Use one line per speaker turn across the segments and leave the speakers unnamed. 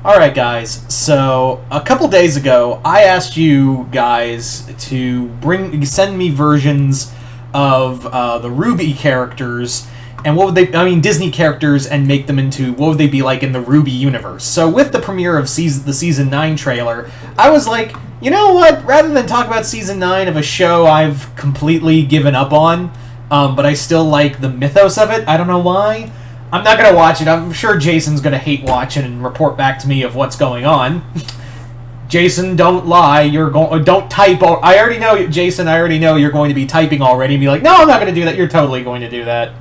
Alright guys, so a couple days ago I asked you guys to send me versions of the RWBY characters and what would Disney characters, and make them into what would they be like in the RWBY universe. So with the premiere of the Season 9 trailer, I was like, you know what, rather than talk about Season 9 of a show I've completely given up on, but I still like the mythos of it, I don't know why, I'm not going to watch it. I'm sure Jason's going to hate watching and report back to me of what's going on. Jason, don't lie. Don't type. I already know, Jason, I already know you're going to be typing already and be like, no, I'm not going to do that. You're totally going to do that.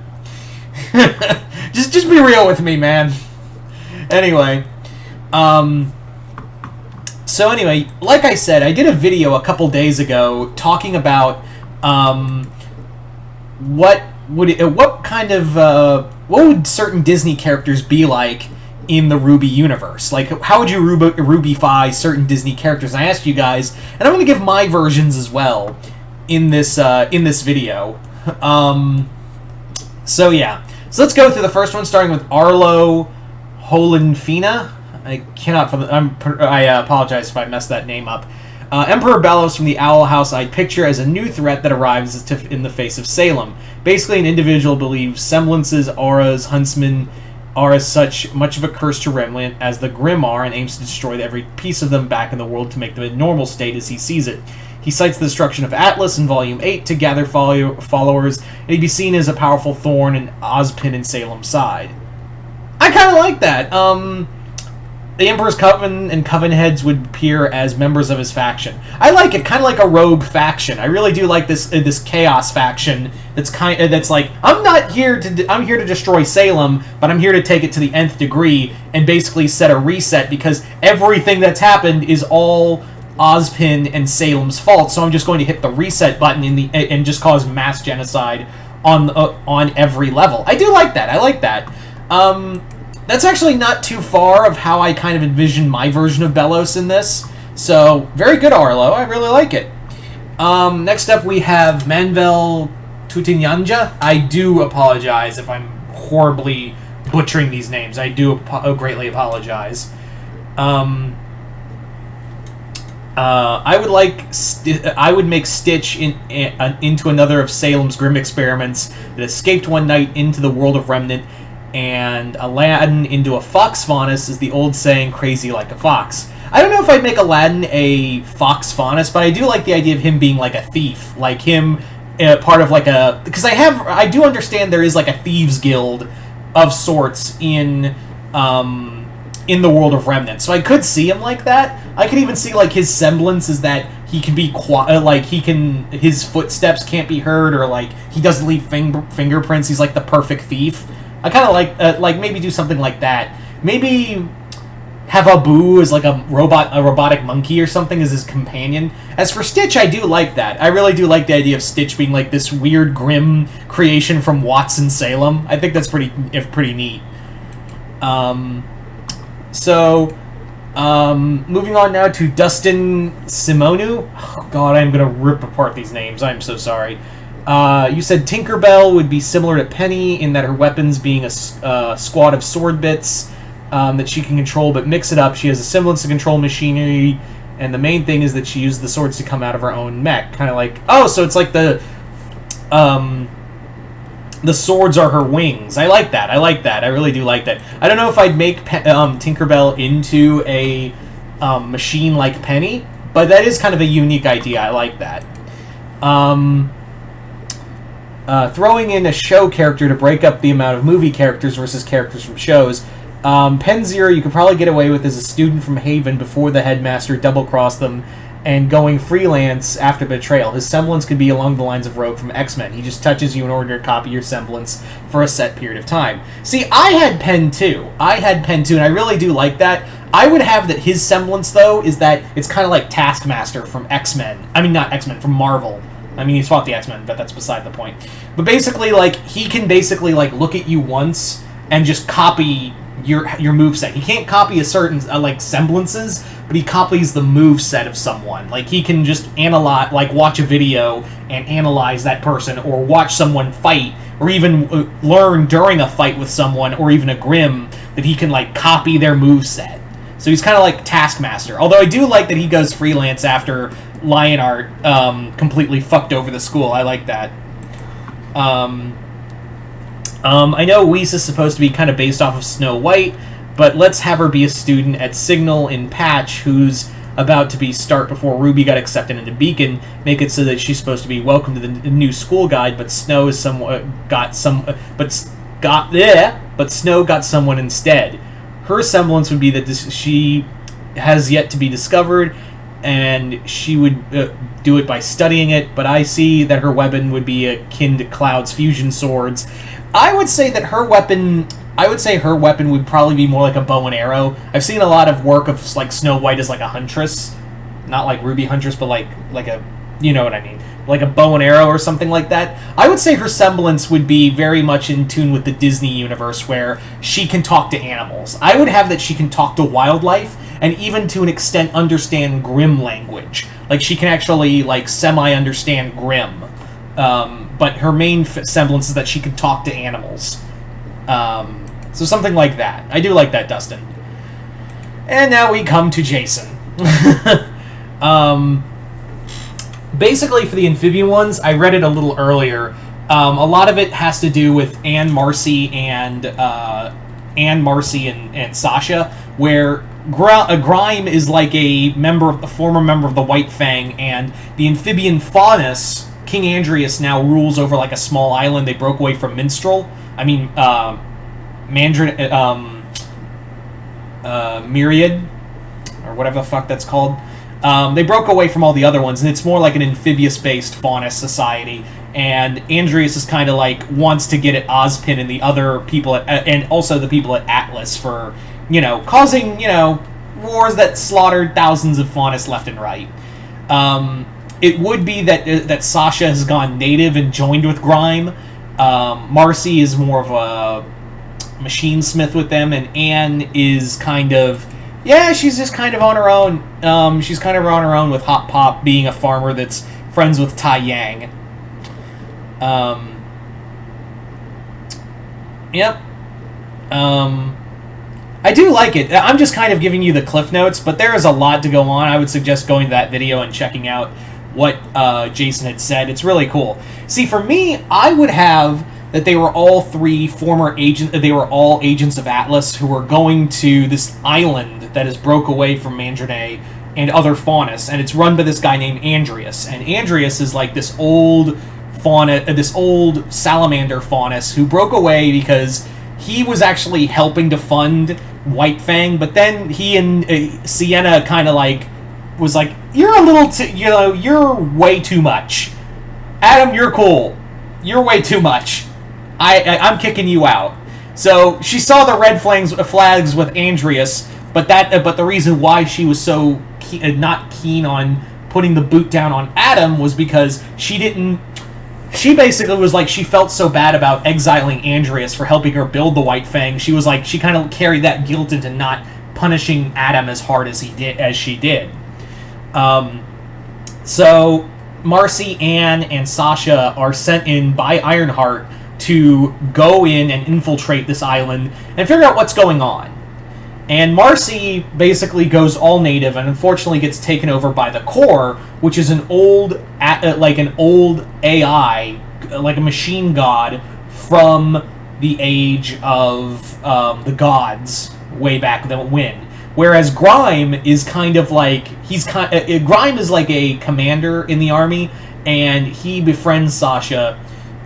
just be real with me, man. Anyway. So anyway, like I said, I did a video a couple days ago talking about what would certain Disney characters be like in the RWBY universe? Like, how would you RWBYfy certain Disney characters? And I asked you guys, and I'm going to give my versions as well in this video. So yeah, so let's go through the first one, starting with Arlo Holenfina. I apologize if I messed that name up. Emperor Bellows from the Owl House I'd picture as a new threat that arrives in the face of Salem. Basically, an individual believes semblances, auras, huntsmen are as such much of a curse to Remnant as the Grimm are, and aims to destroy every piece of them back in the world to make them a normal state as he sees it. He cites the destruction of Atlas in Volume 8 to gather followers, and he'd be seen as a powerful thorn in Ozpin and Salem's side. I kind of like that. The Emperor's Coven and Coven heads would appear as members of his faction. I like it, kind of like a rogue faction. I really do like this chaos faction. That's like, I'm here to destroy Salem, but I'm here to take it to the nth degree and basically set a reset because everything that's happened is all Ozpin and Salem's fault. So I'm just going to hit the reset button and just cause mass genocide on every level. I do like that. I like that. That's actually not too far of how I kind of envision my version of Bellows in this. So, very good, Arlo. I really like it. Next up, we have Manuel Tutinyanja. I do apologize if I'm horribly butchering these names. I do greatly apologize. I would make Stitch into another of Salem's grim experiments that escaped one night into the world of Remnant, and Aladdin into a fox faunus is the old saying, crazy like a fox. I don't know if I'd make Aladdin a fox faunus, but I do like the idea of him being like a thief, like him part of like a, because I do understand there is like a thieves guild of sorts in the world of Remnant, so I could see him like that. I could even see like his semblance is that he can be his footsteps can't be heard, or like he doesn't leave fingerprints. He's like the perfect thief. I kind of like maybe do something like that. Maybe have Abu as like a robotic monkey or something as his companion. As for Stitch, I do like that. I really do like the idea of Stitch being like this weird grim creation from Watson Salem. I think that's pretty neat. Moving on now to Dustin Simonu. Oh God, I'm gonna rip apart these names. I'm so sorry. You said Tinkerbell would be similar to Penny in that her weapons being a squad of sword bits that she can control, but mix it up. She has a semblance to control machinery, and the main thing is that she uses the swords to come out of her own mech. Kind of like, so it's like the swords are her wings. I like that. I really do like that. I don't know if I'd make Tinkerbell into a machine like Penny, but that is kind of a unique idea. I like that. Throwing in a show character to break up the amount of movie characters versus characters from shows. Pen Zero you could probably get away with as a student from Haven before the headmaster double-crossed them and going freelance after betrayal. His semblance could be along the lines of Rogue from X-Men. He just touches you in order to copy your semblance for a set period of time. See, I had Pen 2, and I really do like that. I would have that his semblance, though, is that it's kind of like Taskmaster from X-Men. I mean, not X-Men, from Marvel. I mean, he's fought the X-Men, but that's beside the point. But basically, like, he can basically, like, look at you once and just copy your moveset. He can't copy a certain, semblances, but he copies the moveset of someone. Like, he can just analyze, like, watch a video and analyze that person, or watch someone fight, or even learn during a fight with someone, or even a Grimm, that he can, like, copy their moveset. So he's kind of like Taskmaster. Although I do like that he goes freelance after Lionheart completely fucked over the school. I like that. I know Whis is supposed to be kind of based off of Snow White, but let's have her be a student at Signal in Patch, who's about to be start before Ruby got accepted into Beacon. Make it so that she's supposed to be welcome to the new school guide, but Snow is somewhat got some, but Snow got someone instead. Her semblance would be that she has yet to be discovered, and she would do it by studying it. But I see that her weapon would be akin to Cloud's fusion swords. I would say her weapon would probably be more like a bow and arrow. I've seen a lot of work of like Snow White as like a huntress, not like Ruby Huntress, but like a, you know what I mean, like a bow and arrow or something like that. I would say her semblance would be very much in tune with the Disney universe, where she can talk to animals. I would have that she can talk to wildlife, and even to an extent understand Grimm language. Like she can actually like semi-understand Grimm. But her main semblance is that she can talk to animals. So something like that. I do like that, Dustin. And now we come to Jason. Basically, for the amphibian ones, I read it a little earlier. A lot of it has to do with Anne Marcy and Sasha, where Grime is like a former member of the White Fang, and the amphibian Faunus, King Andrius, now rules over like a small island they broke away from Minstrel. I mean, Myriad, or whatever the fuck that's called. They broke away from all the other ones, and it's more like an amphibious-based Faunus society. And Andrius is kind of like wants to get at Ozpin and the other people, and also the people at Atlas for, causing, wars that slaughtered thousands of Faunus left and right. It would be that Sasha has gone native and joined with Grime. Marcy is more of a machine smith with them, and Anne is kind of, she's just kind of on her own. She's kind of on her own with Hot Pop being a farmer that's friends with Tai Yang. Yep. I do like it. I'm just kind of giving you the cliff notes, but there is a lot to go on. I would suggest going to that video and checking out what Jason had said. It's really cool. See, for me, I would have that they were all three former agents. They were all agents of Atlas who were going to this island that is broke away from Mandrinae and other Faunus, and it's run by this guy named Andrius. And Andrius is like this old salamander Faunus who broke away because he was actually helping to fund White Fang, but then he and Sienna kind of like was like, you're a little you're way too much. Adam, you're cool. You're way too much. I'm kicking you out. So she saw the red flags with Andrius, but the reason why she was so not keen on putting the boot down on Adam was because she basically was like, she felt so bad about exiling Andrius for helping her build the White Fang. She was like, she kind of carried that guilt into not punishing Adam as hard as she did. So Marcy, Anne, and Sasha are sent in by Ironheart to go in and infiltrate this island and figure out what's going on. And Marcy basically goes all native and unfortunately gets taken over by the Core, which is an old AI, like a machine god from the age of the gods way back when. Whereas Grime is kind of like Grime is like a commander in the army, and he befriends Sasha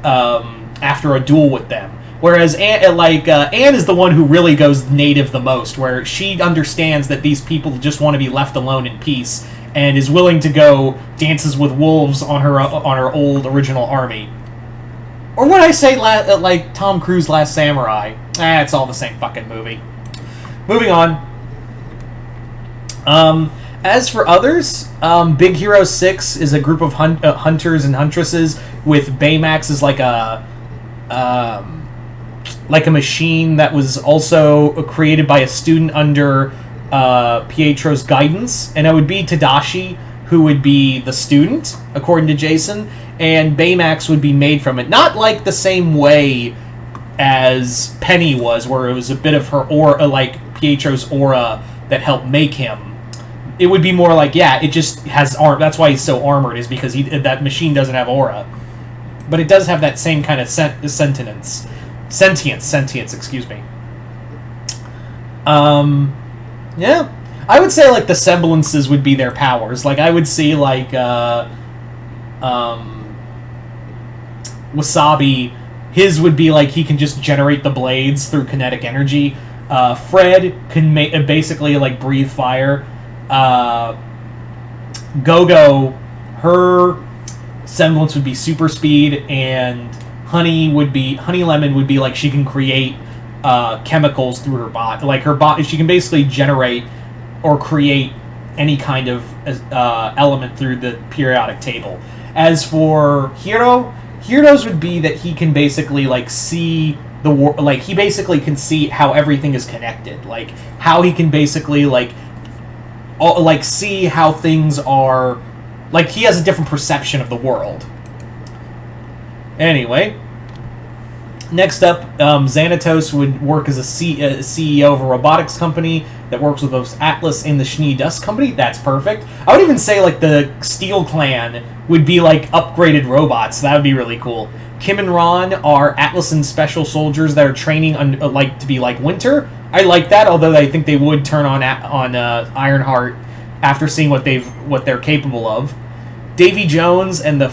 after a duel with them. Whereas Anne is the one who really goes native the most, where she understands that these people just want to be left alone in peace, and is willing to go dances with wolves on her old original army. Or would I say like Tom Cruise Last Samurai? It's all the same fucking movie. Moving on. As for others, Big Hero 6 is a group of hunters and huntresses with Baymax as like a machine that was also created by a student under Pietro's guidance, and it would be Tadashi who would be the student, according to Jason, and Baymax would be made from it. Not like the same way as Penny was, where it was a bit of her aura, like Pietro's aura, that help make him. It would be more like, yeah, it just has arm. That's why he's so armored, is because that machine doesn't have aura, but it does have that same kind of sentience. Excuse me. Yeah, I would say like the semblances would be their powers. Like I would see like Wasabi, his would be like he can just generate the blades through kinetic energy. Fred can basically like breathe fire. Go-Go, her semblance would be super speed, and Honey Lemon would be like she can create chemicals through her body. Like her body, she can basically generate or create any kind of element through the periodic table. As for Hero's would be that he can basically like see the like he basically can see how everything is connected, like how he can basically like see how things are, like he has a different perception of the world. Anyway, next up, Xanatos would work as a CEO of a robotics company that works with both Atlas and the Schnee Dust Company. That's perfect. I would even say like the Steel Clan would be like upgraded robots. That would be really cool. Kim and Ron are Atlas and special soldiers that are training like to be like Winter. I like that, although I think they would turn on Ironheart after seeing what they're capable of. Davy Jones and the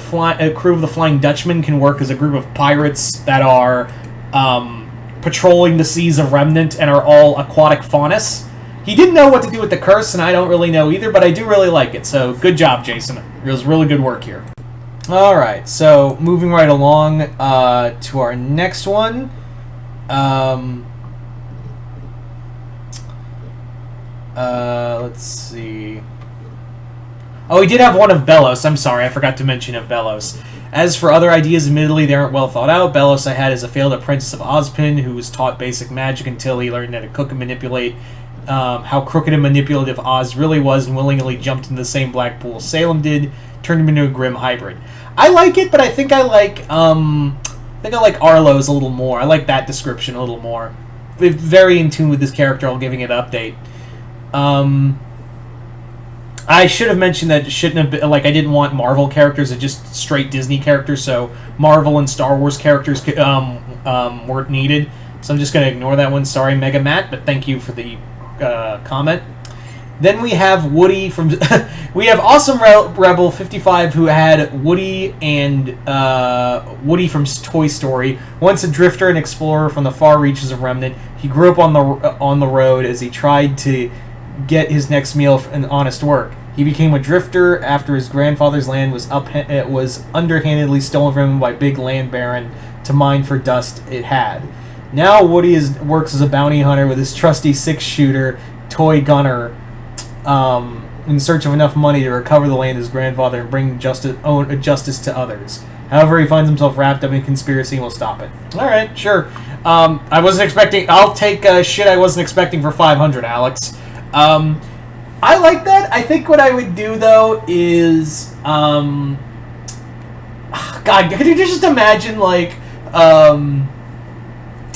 crew of the Flying Dutchman can work as a group of pirates that are patrolling the seas of Remnant and are all aquatic faunus. He didn't know what to do with the curse, and I don't really know either, but I do really like it. So good job, Jason. It was really good work here. All right, so moving right along to our next one. Let's see. Oh, we did have one of Belos. I'm sorry, I forgot to mention of Belos. As for other ideas, admittedly, they aren't well thought out. Belos I had as a failed apprentice of Ozpin, who was taught basic magic until he learned how to cook and manipulate. How crooked and manipulative Oz really was, and willingly jumped into the same black pool Salem did, turned him into a grim hybrid. I like it, but I think I like Arlo's a little more. I like that description a little more. Very in tune with this character. I'm giving it an update. I should have mentioned that it shouldn't have been, like, I didn't want Marvel characters, just straight Disney characters, so Marvel and Star Wars characters weren't needed. So I'm just going to ignore that one. Sorry, Mega Matt, but thank you for the comment. Then we have Woody from... we have Awesome Rebel 55, who had Woody and Woody from Toy Story. Once a drifter and explorer from the far reaches of Remnant, he grew up on the road as he tried to get his next meal and honest work. He became a drifter after his grandfather's land was underhandedly stolen from him by Big Land Baron to mine for dust it had. Now Woody works as a bounty hunter with his trusty six-shooter toy gunner, in search of enough money to recover the land of his grandfather and bring justice to others. However, he finds himself wrapped up in conspiracy and will stop it. All right, sure. I wasn't expecting... I'll take shit I wasn't expecting for 500, Alex. I like that. I think what I would do, though, is... God, could you just imagine, like,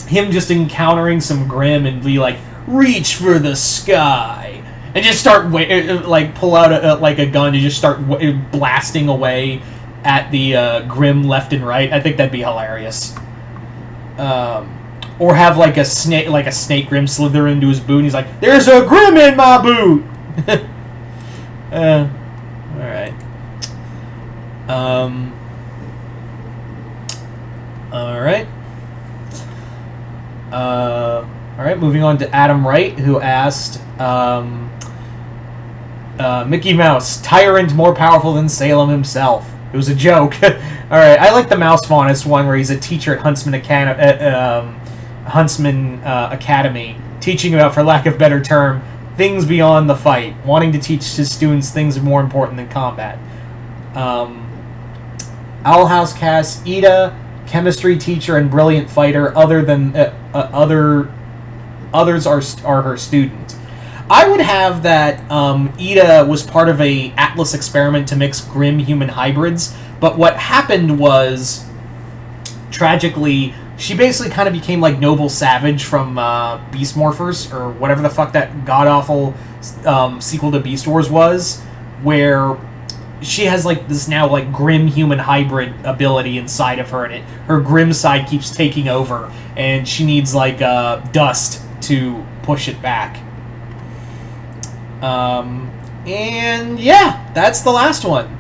him just encountering some Grimm and be like, reach for the sky, and just start, pull out a gun and just start blasting away at the Grimm left and right. I think that'd be hilarious. Or have like a snake Grimm slither into his boot and he's like, there's a Grimm in my boot! Alright. Alright. Alright, moving on to Adam Wright, who asked, Mickey Mouse, tyrant more powerful than Salem himself. It was a joke. Alright, I like the Mouse Faunus one where he's a teacher at Huntsman Academy, teaching about, for lack of a better term, things beyond the fight, wanting to teach his students things more important than combat. Owl House cast Ida, chemistry teacher and brilliant fighter. Others are her student. I would have that Ida was part of a Atlas experiment to mix Grimm human hybrids, but what happened was, tragically, she basically kind of became like Noble Savage from Beast Morphers, or whatever the fuck that god-awful sequel to Beast Wars was, where she has like this now like grim human hybrid ability inside of her, and her grim side keeps taking over, and she needs like dust to push it back. And yeah, that's the last one.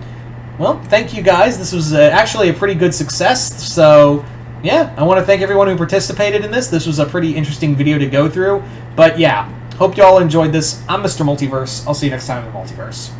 Well, thank you guys. This was actually a pretty good success. So yeah, I want to thank everyone who participated in this. This was a pretty interesting video to go through. But yeah, hope you all enjoyed this. I'm Mr. Multiverse. I'll see you next time in the Multiverse.